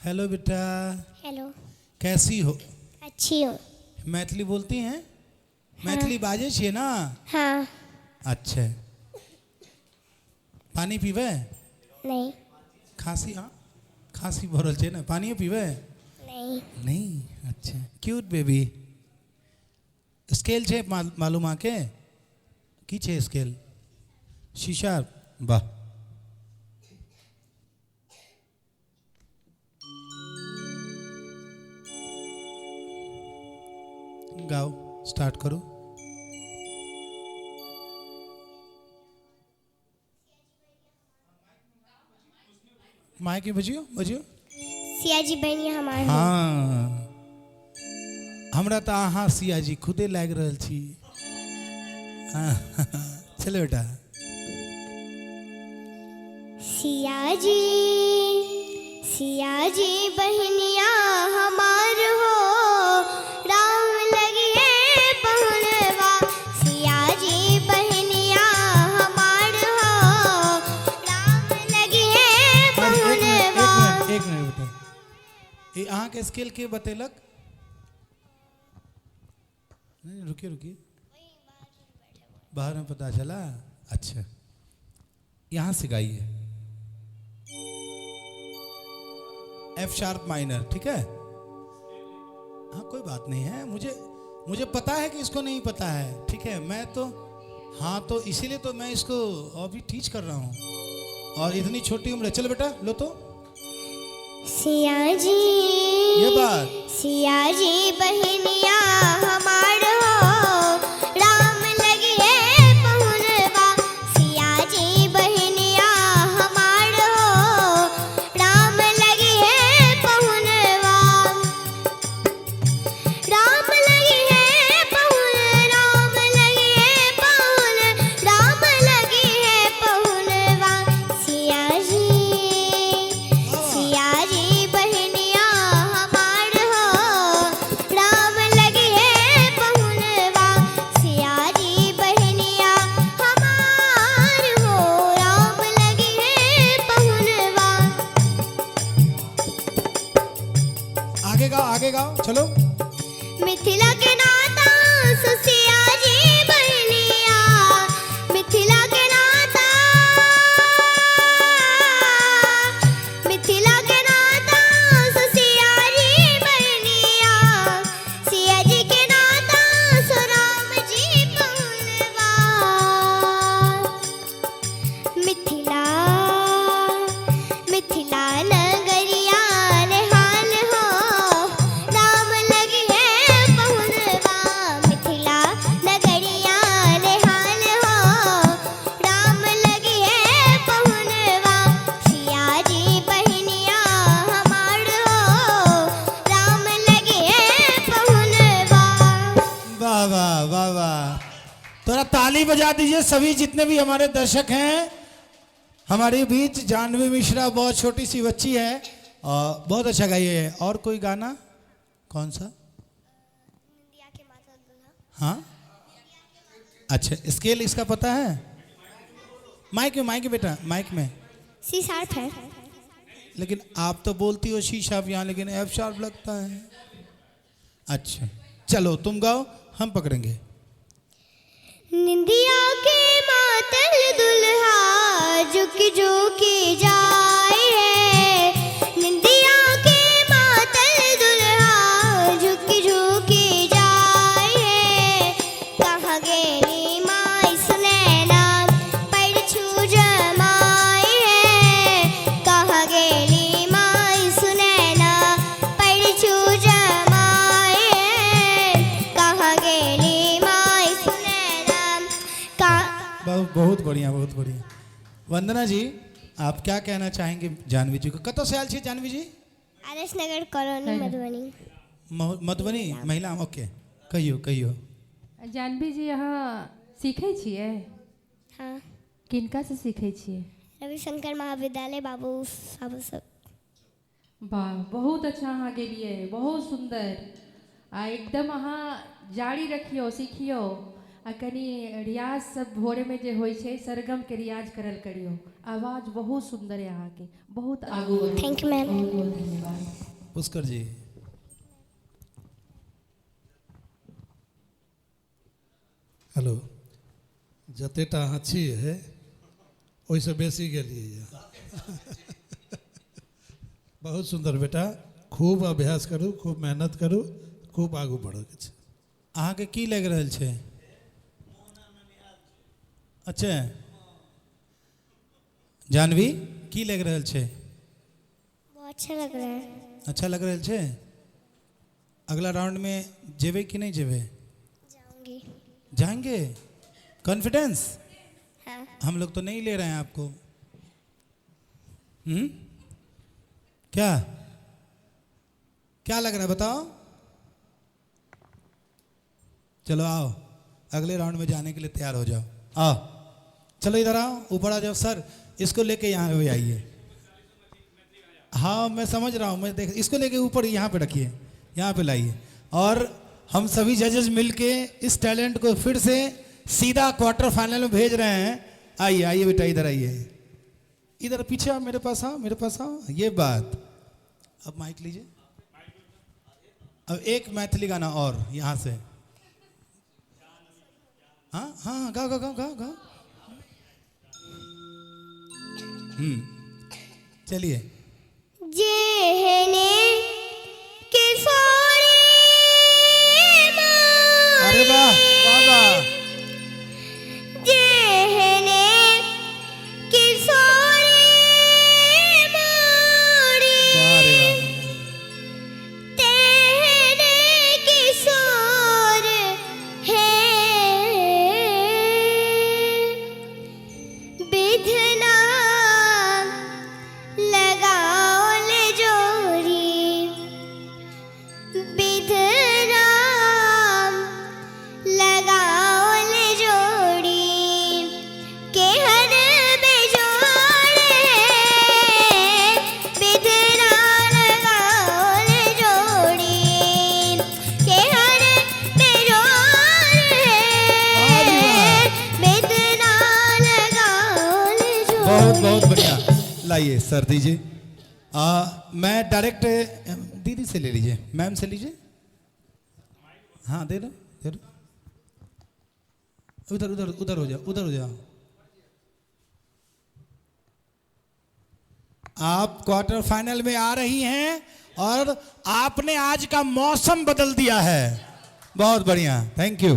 Hello बेटा। Hello. कैसी हो? अच्छी हूँ। मैथिली बोलती हैं? मैथिली बाजे छिए ना? हाँ। अच्छा। पानी पीबे? नहीं। खांसी? हाँ, खांसी भरल छे ना, पानी पीबे? नहीं। नहीं। अच्छा, क्यूट बेबी। स्केल छे मालूम आके? की छे स्केल? शीशा? वाह। गाओ, स्टार्ट करो। माइक के बजियो बजियो। सियाजी बहनी हमार हो। हाँ, हमरा तो अहाँ सियाजी खुदे लाग रहल छी। हाँ, चलो बेटा। सियाजी सियाजी बहनिया हमार हो, राम लगिए पहुनवा। सियाजी बहनिया हमार हो, राम लगिए पहुनवा। एक मिनट बेटा, ये अहाँ के स्केल के बतेलक? नहीं, रुकिए रुकिए, बाहर में पता चला। अच्छा, यहाँ से गाइए। एफ शार्प माइनर, ठीक है? हाँ, कोई बात नहीं है। मुझे पता है कि इसको नहीं पता है, ठीक है? मैं तो हाँ, तो इसीलिए तो मैं इसको अभी टीच कर रहा हूँ, और इतनी छोटी उम्र है। चलो बेटा, लो तो। सियाजी ये बात। सियाजी बहनिया हमार हो, राम लगिए पहुनवा। सियाजी बहनिया हमार हो, राम लगिए पहुनवा। राम लगिए पहुन, राम लगिए पहुन, राम लगिए पहुनवा। सियाजी सियाजी बहनिया हमार हो, राम लगिए पहुनवा। सियाजी बहनिया हमार हो, राम लगिए पहुनवा। आगे गाओ, चलो। मिथिला के नाता सियाजी बहनिया, मिथिला के नाता, मिथिला के नाता सियाजी बहनिया। सियाजी के नाता सो राम जी पहुनवा। मिथिला मिथिला नगरिया निहाल हो, राम लगिए पहुनवा। मिथिला नगरिया निहाल हो, राम लगिए पहुनवा। सियाजी बहनिया हमार हो, राम लगिए पहुनवा। वाह वाह वाह वाह। थोड़ा ताली बजा दीजिए सभी जितने भी हमारे दर्शक हैं। हमारे बीच जानवी मिश्रा बहुत छोटी सी बच्ची है और बहुत अच्छा गाई है। और कोई गाना? कौन सा? हाँ, अच्छा, स्केल इसका पता है? माइक में बेटा, माइक में। सी शार्प है। लेकिन आप तो बोलती हो सी शार्प यहाँ, लेकिन एफ शार्प लगता है। अच्छा, चलो तुम गाओ, हम पकड़ेंगे। निंदिया के मातल दुल्हा झुकी झुकी जाए है। निंदिया के मातल दुल्हा झुकी झुकी जाए है। कहाँ गेली माई सुनैना पैर छू जमाए है। कहाँ गेली माई सुनैना पैर छू जमाए है। कहाँ गेली माई सुनैना का। बहुत बढ़िया, बहुत बढ़िया। वंदना जी, आप क्या कहना चाहेंगे जानवी जी को? कतो से आयल छी जानवी जी? आदर्श नगर कॉलोनी मधुबनी। मधुबनी महिला, ओके। कहियो कहियो। जानवी जी यहाँ सीखे छिए? हाँ। किनका से सीखे छिए? रविशंकर महाविद्यालय बाबू साहब सब। वाह, बहुत अच्छा अहाँ गेलिए, बहुत सुंदर। आ एकदम अहाँ जारी रखियो, सीखियो। आ कनी रियाज सब भोरे में जे होई छे, सरगम के रियाज करल करियो। आवाज बहुत सुंदर है अहाँ के, बहुत आगू। Thank you ma'am. बहुत बहुत धन्यवाद। पुष्कर जी। हेलो, जतेटा अहाँ छियै ओहिसँ बेसी गेलियै। बहुत सुंदर बेटा, खूब अभ्यास करू, खूब मेहनत करू, खूब आगू बढ़के छै। अहाँके की लागि रहल छै? अच्छा जानवी की लागि रहल छै? बहुत अच्छा लग रहा है। अच्छा लग रहल छै। अगला राउंड में जेबे कि नहीं जेबे? जाऊंगी। जाएंगे? कॉन्फिडेंस? हाँ। हम लोग तो नहीं ले रहे हैं आपको। क्या क्या लग रहा है बताओ? चलो आओ, अगले राउंड में जाने के लिए तैयार हो जाओ। आओ, चलो इधर आओ, ऊपर आ जाओ। सर इसको लेके यहाँ पे आइए। हाँ मैं समझ रहा हूँ, मैं देख, इसको लेके ऊपर यहाँ पे रखिए, यहाँ पे लाइए। और हम सभी जजेस मिलके इस टैलेंट को फिर से सीधा क्वार्टर फाइनल में भेज रहे हैं। आइए आइए बेटा, इधर आइए, इधर पीछे आओ, मेरे पास आओ, मेरे पास आओ। ये बात, अब माइक लीजिए। अब एक मैथिली गाना और यहाँ से। हाँ हाँ गाओ गाओ गाओ गाओ गाओ। चलिए। जेहने किशोरी अरे वाह वाह वाह। जेहने किशोरी मोरी वाह रे वाह। तेहने किशोर है विधना लगाओ ले जोरी विधना लगाओ ले जोड़ी के हर बेजोड़ है विधना लगाओ ले जोड़ी के हर बेजोड़ है विधना लगाओ ले जोड़ी। बहुत बहुत बढ़िया। लाइए सर दीजिए। मैं डायरेक्ट दीदी से ले लीजिए, मैम से लीजिए। हाँ दे दो दे दो। उधर उधर उधर हो जाओ, उधर हो जाओ। आप क्वार्टर फाइनल में आ रही हैं और आपने आज का मौसम बदल दिया है। बहुत बढ़िया, थैंक यू।